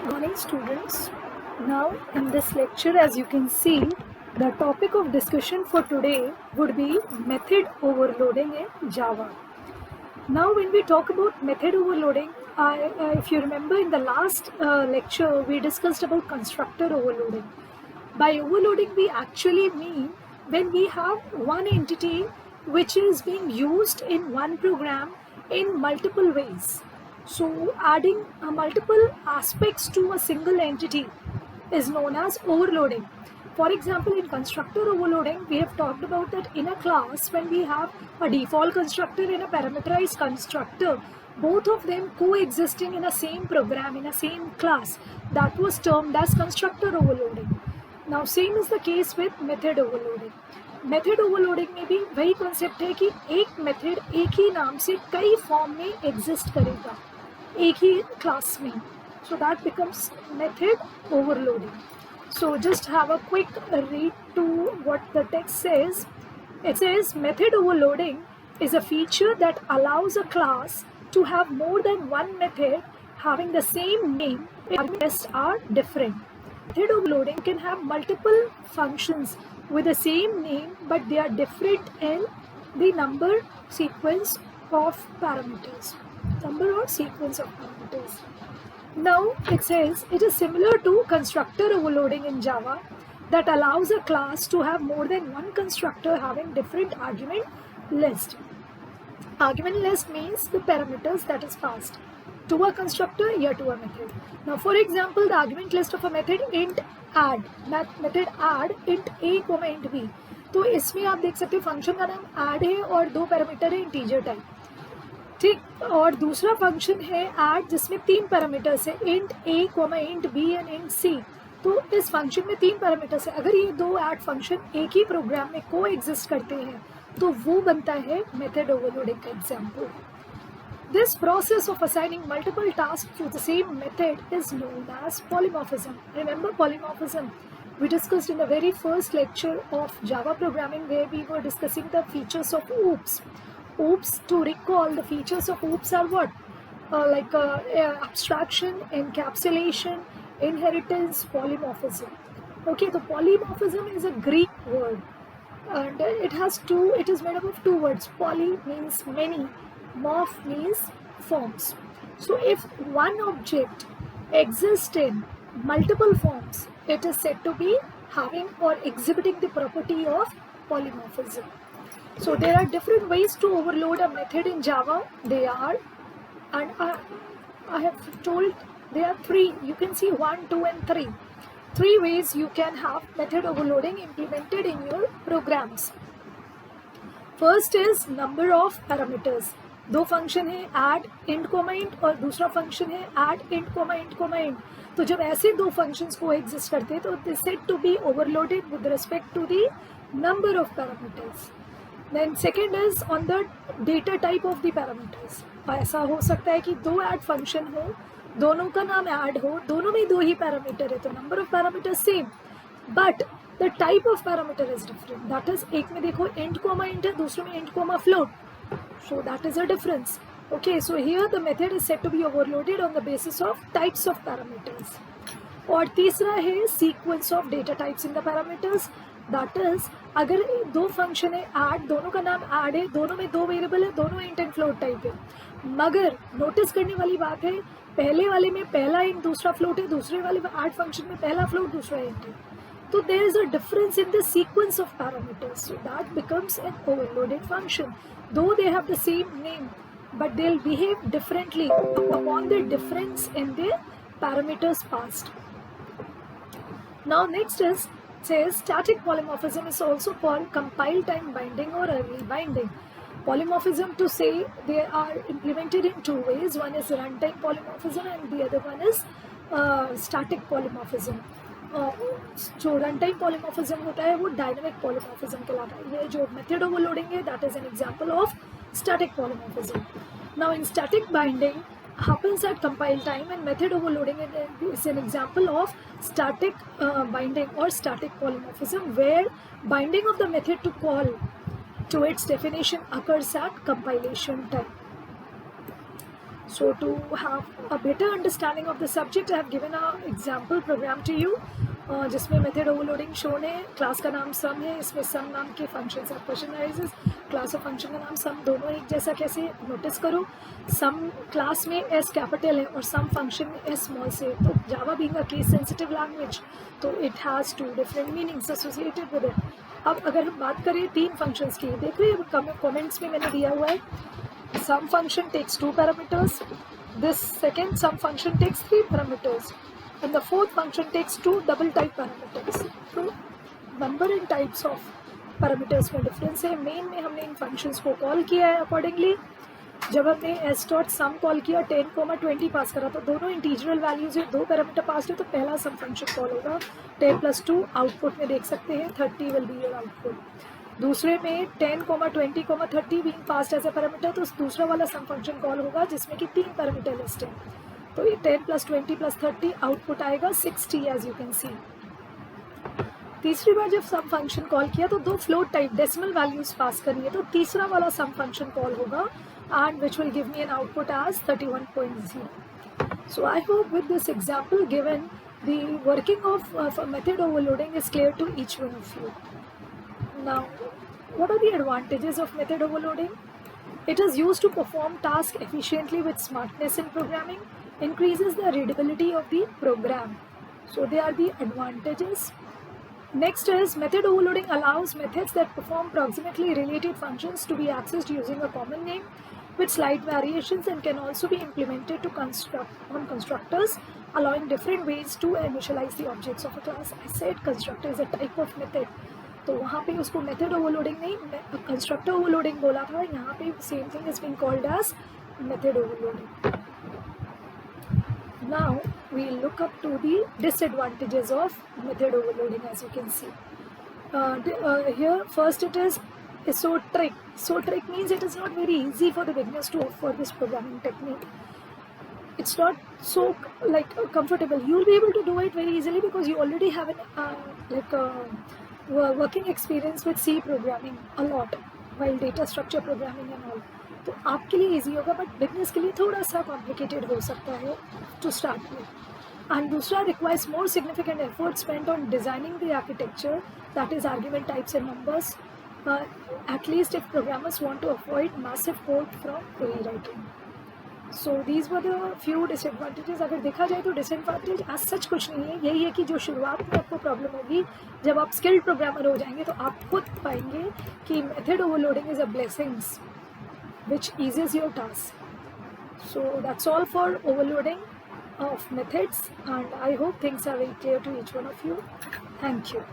Morning students. Now in this lecture, as you can see, the topic of discussion for today would be method overloading in Java. Now when we talk about method overloading, if you remember in the last lecture we discussed about constructor overloading. By overloading we actually mean when we have one entity which is being used in one program in multiple ways. So adding multiple aspects to a single entity is known as overloading. For example, in constructor overloading, we have talked about that in a class when we have a default constructor and a parameterized constructor, both of them coexisting in a same program, in a same class, that was termed as constructor overloading. Now same is the case with method overloading. Method overloading में भी वही concept है कि एक method एक ही नाम से कई फॉर्म में एग्जिस्ट करेगा एक ही क्लास में. So that becomes method overloading. So just have a quick read to what the text says. It says method overloading is a feature that allows a class to have more than one method having the same name if arguments are different. Method overloading can have multiple functions with the same name but they are different in the number sequence of parameters. Number or sequence of parameters. Now it says it is similar to constructor overloading in Java that allows a class to have more than one constructor having different argument list. Argument list means the parameters that is passed to a constructor or to a method. Now for example, the argument list of a method int add, method add int a, int b. तो इसमें आप देख सकते हैं function का नाम add है और दो पैरामीटर है इंटीजर टाइप. ठीक, और दूसरा फंक्शन है ऐड जिसमें तीन पैरामीटर्स है int A, int B and int C. तो इस फंक्शन में तीन पैरामीटर्स है. अगर ये दो ऐड फंक्शन एक ही प्रोग्राम में को एग्जिस्ट करते हैं तो वो बनता है मेथड ओवरलोडिंग का example. This process of assigning multiple task to the same method is known as polymorphism. Remember polymorphism we discussed in the very first lecture of Java programming where we were discussing the features of OOPS. OOPS, to recall, the features of OOPS are what? Abstraction, encapsulation, inheritance, polymorphism. Okay, the polymorphism is a Greek word and it is made up of two words. Poly means many, morph means forms. So if one object exists in multiple forms, it is said to be having or exhibiting the property of polymorphism. So there are different ways to overload a method in Java. They are, and I have told there are three. You can see 1, 2 and 3. Three ways you can have method overloading implemented in your programs. First is number of parameters. दो function है add int, int और दूसरा function है add int, int. तो जब ऐसे दो functions को एग्जिस्ट करते हैं तो it is said to be overloaded with respect to the number of parameters. Then second is on the data type of the parameters. ऐसा हो सकता है कि दो ऐड फंक्शन हो, दोनों का नाम ऐड हो, दोनों में दो ही पैरामीटर है तो number of parameter same but the type of parameter is different. That is एक में देखो इंट कोमा इंट है, दूसरे में int comma float. So that is a difference. Okay, so here the method is said to be overloaded on the basis of types of parameters. और तीसरा है sequence of data types in the parameters. That is, अगर दो function है add, दोनों का नाम add है, दोनों में दो वेरिएबल है, दोनों इंट एंड फ्लोट टाइप है, मगर नोटिस करने वाली बात है पहले वाले में पहला इंट दूसरा फ्लोट है, दूसरे वाले ऐड फंक्शन में पहला फ्लोट दूसरा इंट है. तो there is a difference in the sequence of parameters. So that becomes an overloaded function. Though they have the same name, but they'll behave differently upon the difference in the parameters passed. Now next is says static polymorphism is also called compile time binding or early binding. Polymorphism, to say, they are implemented in two ways. One is runtime polymorphism and the other one is static polymorphism. जो runtime polymorphism होता है वो dynamic polymorphism कहलाता है. ये जो method overloading है that is an example of static polymorphism. Now in static binding happens at compile time and method overloading is an example of static binding or static polymorphism where binding of the method to call to its definition occurs at compilation time. So to have a better understanding of the subject, I have given a example program to you, जिसमें method overloading shown है, class का नाम sum है, इसमें sum नाम के function of question arises, class और function का नाम सम दोनों एक जैसा कैसे नोटिस करो, सम क्लास में एस कैपिटल है और सम फंक्शन में एस स्मॉल से, तो Java being a case sensitive language तो it has two different meanings associated with it. अब अगर हम बात करें तीन फंक्शंस की, देख रहे हैं कमेंट्स में मैंने दिया हुआ है, sum function takes 2 parameters, this second sum function takes 3 parameters, and the fourth function takes 2 double type parameters. तो number and types of parameters में difference है। main में हमने इन functions को call किया है accordingly। जब हमने s डॉट सम कॉल किया 10, 20 पास करा तो दोनों इंटीजरल वैल्यूज है, 2 पैरामीटर पास है, तो पहला सम फंक्शन कॉल होगा 10+2, आउटपुट में देख सकते हैं 30 विल बी योर आउटपुट। दूसरे में 10, 20, 30 being passed as a parameter, तो दूसरा वाला सम फंक्शन कॉल होगा जिसमें कि 3 पैरामीटर लिस्ट है, तो ये 10+20+30 आउटपुट आएगा 60 एज यू कैन सी। तीसरी बार जब सम फंक्शन कॉल किया तो 2 float type decimal values pass करनी है, तो तीसरा वाला सम फंक्शन कॉल होगा and which will give me an output as 31.0. So I hope with this example given, the working of method overloading is clear to each one of you. Now, what are the advantages of method overloading? It is used to perform tasks efficiently with smartness in programming, increases the readability of the program. So they are the advantages. Next is method overloading allows methods that perform proximately related functions to be accessed using a common name with slight variations, and can also be implemented to constructors, allowing different ways to initialize the objects of a class. I said constructor is a type of method, तो वहाँ पे उसको method overloading नहीं constructor overloading बोला था, यहाँ पे same thing is being called as method overloading. Now we look up to the disadvantages of method overloading, as you can see. Here first it is esoteric. Esoteric means it is not very easy for the beginners to offer this programming technique. It's not so comfortable. You'll be able to do it very easily because you already have an working experience with C programming a lot, while data structure programming and all. तो आपके लिए easy होगा, but beginners के लिए थोड़ा सा complicated हो सकता है to start with. And दूसरा requires more significant effort spent on designing the architecture, that is argument types and numbers, at least if programmers want to avoid massive code from rewriting. So these were the few disadvantages. अगर देखा जाए तो disadvantage as such कुछ नहीं है, यही है कि जो शुरुआत में आपको प्रॉब्लम होगी, जब आप skilled programmer हो जाएंगे तो आप खुद पाएंगे कि method overloading is a blessings which eases your task. So that's all for overloading of methods, and I hope things are very clear to each one of you. Thank you.